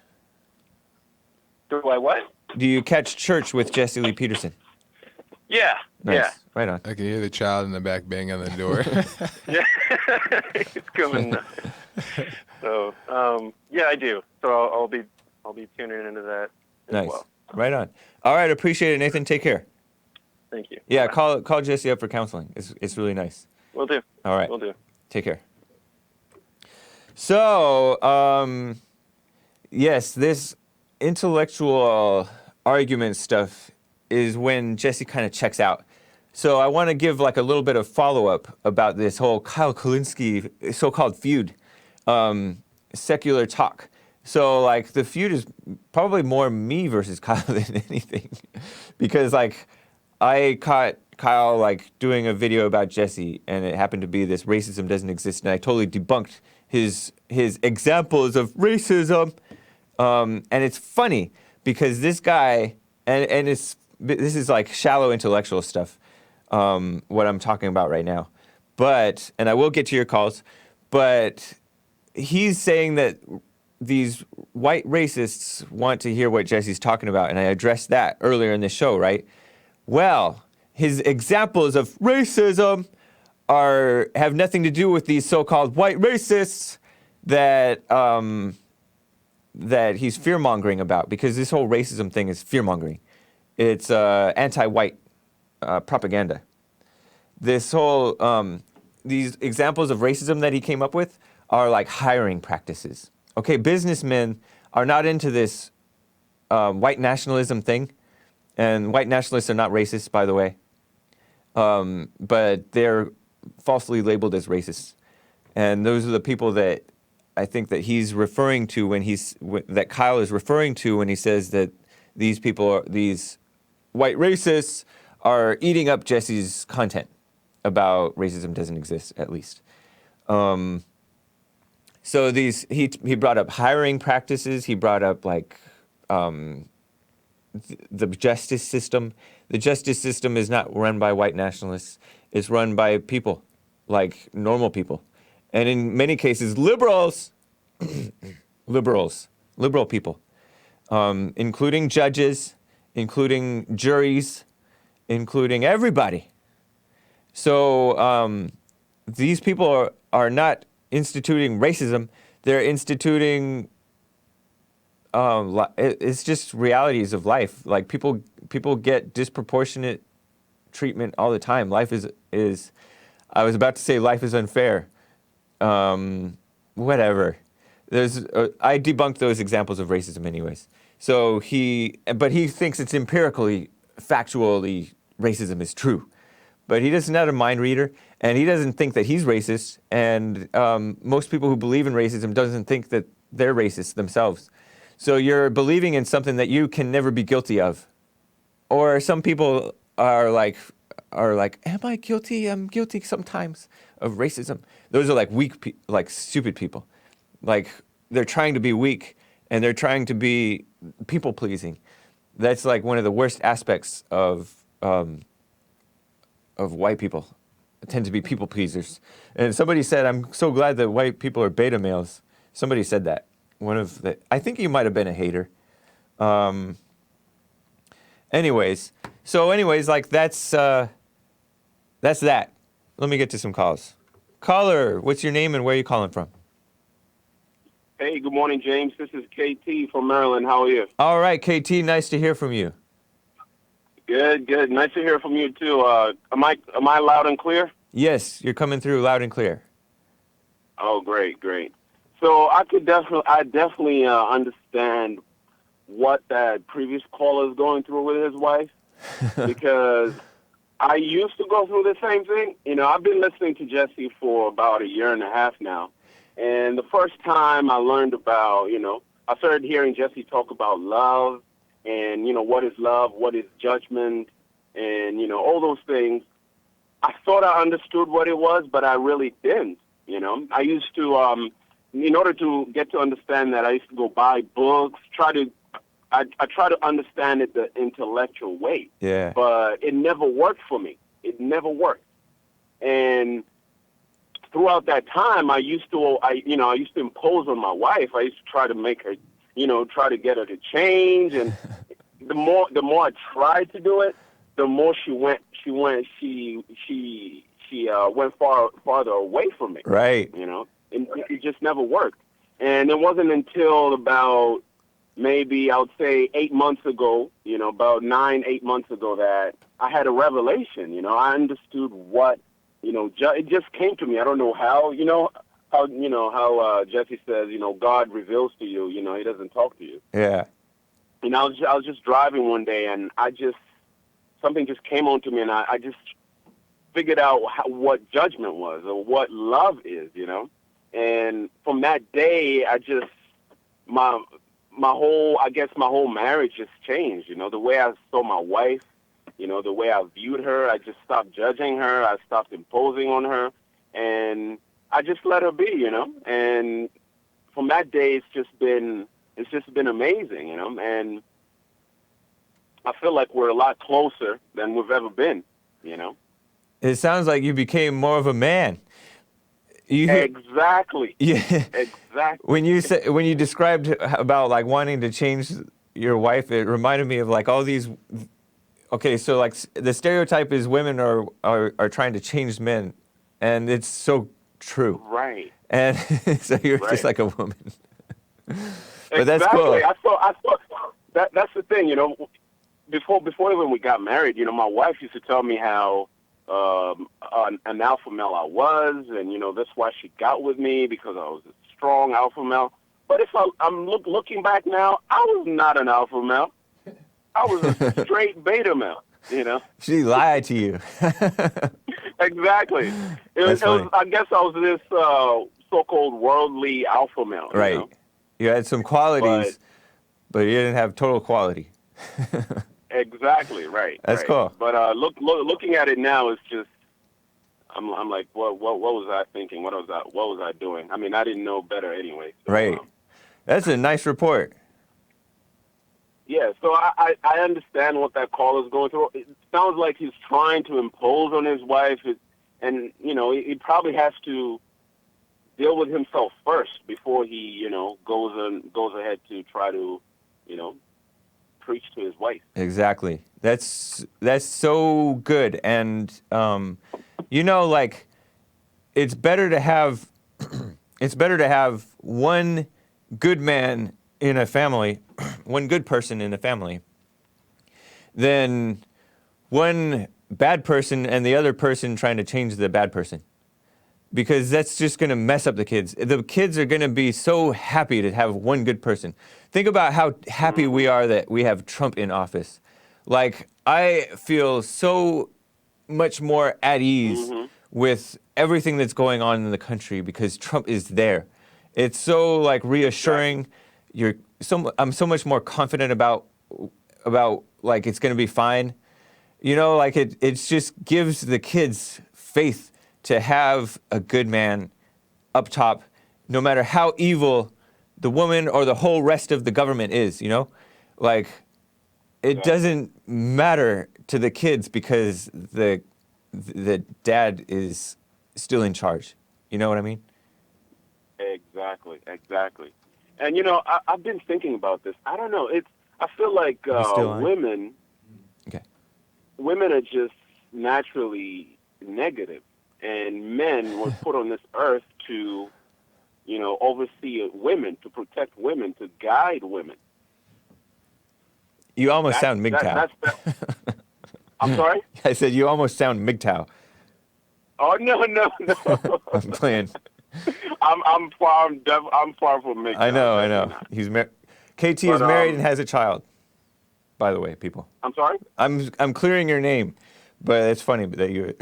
Do I what? Do you catch church with Jesse Lee Peterson? Yeah. Nice. Yeah. Right on. I can hear the child in the back bang on the door. Yeah. It's coming. So yeah, I do. So I'll be tuning into that as Nice. well. Right on. All right, appreciate it, Nathan. Take care. Thank you. Yeah, Bye. call Jesse up for counseling. It's really nice. Will do. All right. Will do. Take care. So, yes, this intellectual argument stuff is when Jesse kind of checks out. So I want to give like a little bit of follow-up about this whole Kyle Kulinski so-called feud, secular talk. So like the feud is probably more me versus Kyle than anything, because like I caught Kyle like doing a video about Jesse, and it happened to be this racism doesn't exist, and I totally debunked his examples of racism, and it's funny because this guy and this is like shallow intellectual stuff, what I'm talking about right now, and I will get to your calls, but he's saying that these white racists want to hear what Jesse's talking about, and I addressed that earlier in the show, right? Well, his examples of racism have nothing to do with these so-called white racists that he's fear-mongering about, because this whole racism thing is fear-mongering. It's anti-white propaganda. This whole these examples of racism that he came up with are like hiring practices. Okay, businessmen are not into this white nationalism thing, and white nationalists are not racist, by the way, but they're falsely labeled as racists, and those are the people that I think that he's referring to that Kyle is referring to when he says that these white racists are eating up Jesse's content about racism doesn't exist, at least. So he brought up hiring practices. He brought up like the justice system. The justice system is not run by white nationalists. It's run by people, like normal people, and in many cases, liberals, liberal people, including judges, including juries, including everybody. So these people are not instituting racism. They're instituting it's just realities of life. Like people get disproportionate treatment all the time. Life is I was about to say life is unfair. Whatever. I debunked those examples of racism anyways. So but he thinks it's empirically, factually, racism is true. But he doesn't have a mind reader, and he doesn't think that he's racist. And most people who believe in racism doesn't think that they're racist themselves. So you're believing in something that you can never be guilty of. Or some people are like, am I guilty? I'm guilty sometimes of racism. Those are like weak, like stupid people. Like they're trying to be weak, and they're trying to be people pleasing. That's like one of the worst aspects of white people. Tend to be people pleasers. And somebody said, I'm so glad that white people are beta males. Somebody said that. I think you might have been a hater. Anyways, like that's that. Let me get to some calls. Caller, what's your name and where are you calling from? Hey, good morning, James. This is KT from Maryland. How are you? All right, KT, nice to hear from you. Good. Nice to hear from you too. Am I loud and clear? Yes, you're coming through loud and clear. Oh, great. So I definitely understand what that previous caller is going through with his wife, because I used to go through the same thing. You know, I've been listening to Jesse for about a year and a half now, and the first time I learned about, I started hearing Jesse talk about love, and what is love, what is judgment, and all those things. I thought I understood what it was, but I really didn't. I used to, in order to get to understand that, I used to go buy books, I try to understand it the intellectual way. Yeah. But it never worked for me. It never worked. And throughout that time, I used to impose on my wife. I used to try to make her, try to get her to change. And the more I tried to do it, the more she went farther away from me. Right. And it just never worked. And it wasn't until about maybe I would say 8 months ago, about 8 months ago, that I had a revelation. I understood what, it just came to me. I don't know how, how Jesse says, God reveals to you, he doesn't talk to you. Yeah. And I was just driving one day, and something just came onto me, and I just figured out what judgment was, or what love is, And from that day, my whole marriage just changed. The way I saw my wife, the way I viewed her, I just stopped judging her. I stopped imposing on her, and I just let her be, And from that day, it's just been amazing, And I feel like we're a lot closer than we've ever been, It sounds like you became more of a man. Exactly. Yeah. Exactly. When you described about like wanting to change your wife, it reminded me of like all these. Okay, so like the stereotype is women are trying to change men, and it's so true. Right. And so you're just like a woman. But that's exactly. cool. I thought that's the thing, Before even we got married, my wife used to tell me how an alpha male I was, and that's why she got with me, because I was a strong alpha male. But if I'm looking back now, I was not an alpha male. I was a straight beta male. She lied to you. Exactly. I guess I was this so-called worldly alpha male. Right. You had some qualities, but you didn't have total quality. Exactly, right. That's right. cool. But looking at it now, it's just I'm like, what was I thinking? What was I doing? I mean, I didn't know better anyway. So, right. That's a nice report. Yeah, so I understand what that caller's going through. It sounds like he's trying to impose on his wife, and he probably has to deal with himself first before he goes ahead to try to preach to his wife. Exactly. That's so good, and like it's better to have one good man in a family, one good person in a family, than one bad person and the other person trying to change the bad person. because that's just going to mess up the kids. The kids are going to be so happy to have one good person. Think about how happy we are that we have Trump in office. Like, I feel so much more at ease with everything that's going on in the country because Trump is there. It's so like reassuring. I'm so much more confident about like it's going to be fine. You know, like it just gives the kids faith to have a good man up top, no matter how evil the woman or the whole rest of the government is, you know? Like, it doesn't matter to the kids because the dad is still in charge. You know what I mean? Exactly. And, you know, I've been thinking about this. I don't know. I feel like women are just naturally negative. And men were put on this earth to, you know, oversee women, to protect women, to guide women. You almost sound MGTOW. I'm sorry? I said you almost sound MGTOW. Oh, no. I'm playing. I'm far from MGTOW. I know. He's KT is married and has a child. By the way, people. I'm sorry? I'm clearing your name, but it's funny that you.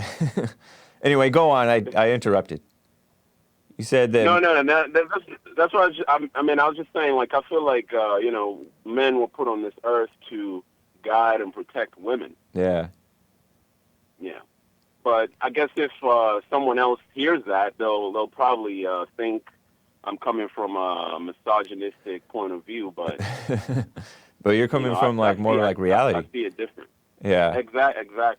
Anyway, go on. I interrupted. You said that. No. That's what I was just saying. Like, I feel like you know, men were put on this earth to guide and protect women. Yeah. Yeah. But I guess if someone else hears that, they'll probably think I'm coming from a misogynistic point of view. But but you're coming from more like reality. I see it different. Yeah. Exactly.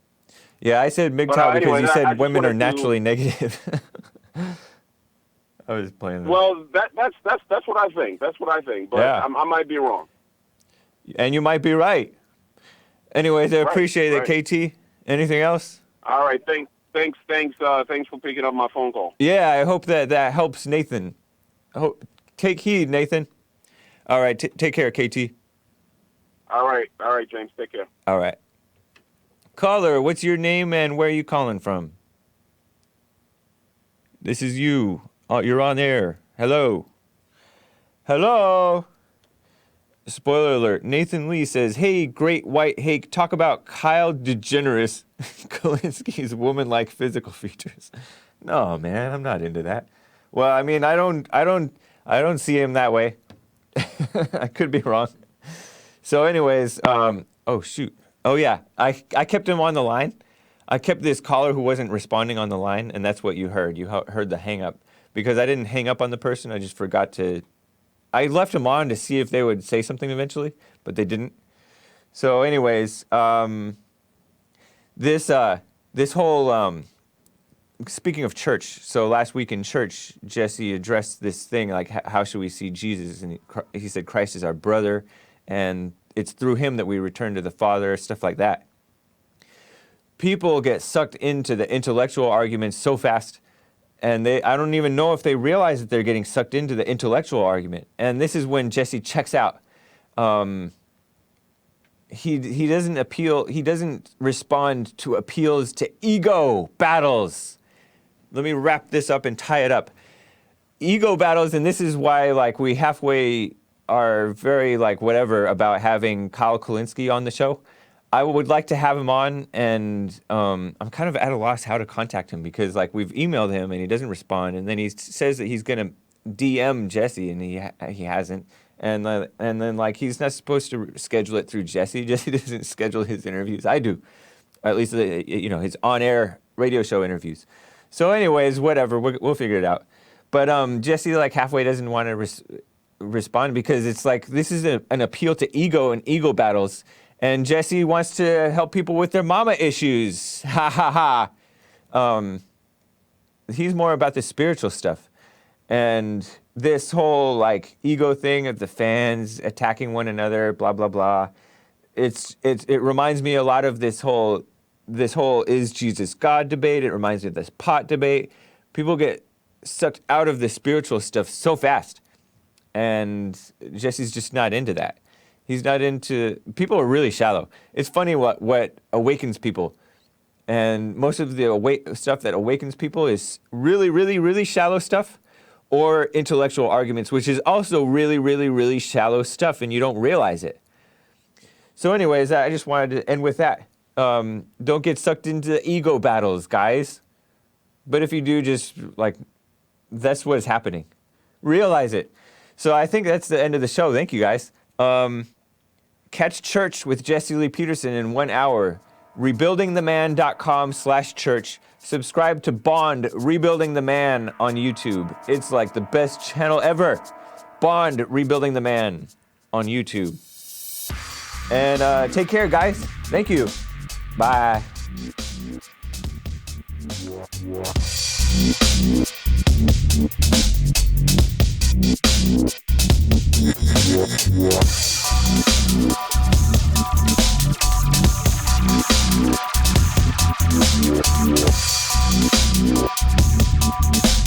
Yeah, I said MGTOW because anyway, you I said just women are wanted naturally negative. I was playing that. Well, that's what I think. But Yeah. I might be wrong. And you might be right. Anyways, I appreciate it, KT. Anything else? All right. Thanks for picking up my phone call. Yeah, I hope that helps Nathan. Take heed, Nathan. All right, take care, KT. All right, James. Take care. All right. Caller, what's your name and where are you calling from? This is you. Oh, you're on air. Hello. Spoiler alert. Nathan Lee says, "Hey, great white Hake, talk about Kyle DeGeneres, Kulinski's woman-like physical features." No, man, I'm not into that. Well, I mean, I don't see him that way. I could be wrong. So, anyways, oh shoot. Oh yeah, I kept him on the line. I kept this caller who wasn't responding on the line, and that's what you heard. You heard the hang up because I didn't hang up on the person. I just forgot to. I left them on to see if they would say something eventually, but they didn't. So, anyways, this whole speaking of church. So last week in church, Jesse addressed this thing like how should we see Jesus, and he said Christ is our brother, and it's through him that we return to the Father, stuff like that. People get sucked into the intellectual arguments so fast, and I don't even know if they realize that they're getting sucked into the intellectual argument. And this is when Jesse checks out. He doesn't appeal. He doesn't respond to appeals to ego battles. Let me wrap this up and tie it up. Ego battles, and this is why like we halfway are very like whatever about having Kyle Kulinski on the show. I would like to have him on, and I'm kind of at a loss how to contact him because like we've emailed him and he doesn't respond, and then he says that he's gonna DM Jesse and he hasn't, and then like he's not supposed to schedule it through Jesse. Jesse doesn't schedule his interviews. I do, at least his on-air radio show interviews. So anyways, whatever, we'll figure it out. But Jesse like halfway doesn't want to respond because it's like this is an appeal to ego and ego battles. And Jesse wants to help people with their mama issues. Ha ha ha. He's more about the spiritual stuff. And this whole like ego thing of the fans attacking one another, blah blah blah. It reminds me a lot of this whole is Jesus God debate. It reminds me of this pot debate. People get sucked out of the spiritual stuff so fast. And Jesse's just not into that. He's not into, people are really shallow. It's funny what awakens people. And most of the stuff that awakens people is really, really, really shallow stuff, or intellectual arguments, which is also really, really, really shallow stuff, and you don't realize it. So anyways, I just wanted to end with that. Don't get sucked into ego battles, guys. But if you do, just like, that's what's happening. Realize it. So I think that's the end of the show. Thank you, guys. Catch Church with Jesse Lee Peterson in 1 hour. Rebuildingtheman.com/church. Subscribe to Bond, Rebuilding the Man on YouTube. It's like the best channel ever. Bond, Rebuilding the Man on YouTube. And take care, guys. Thank you. Bye. Yeah.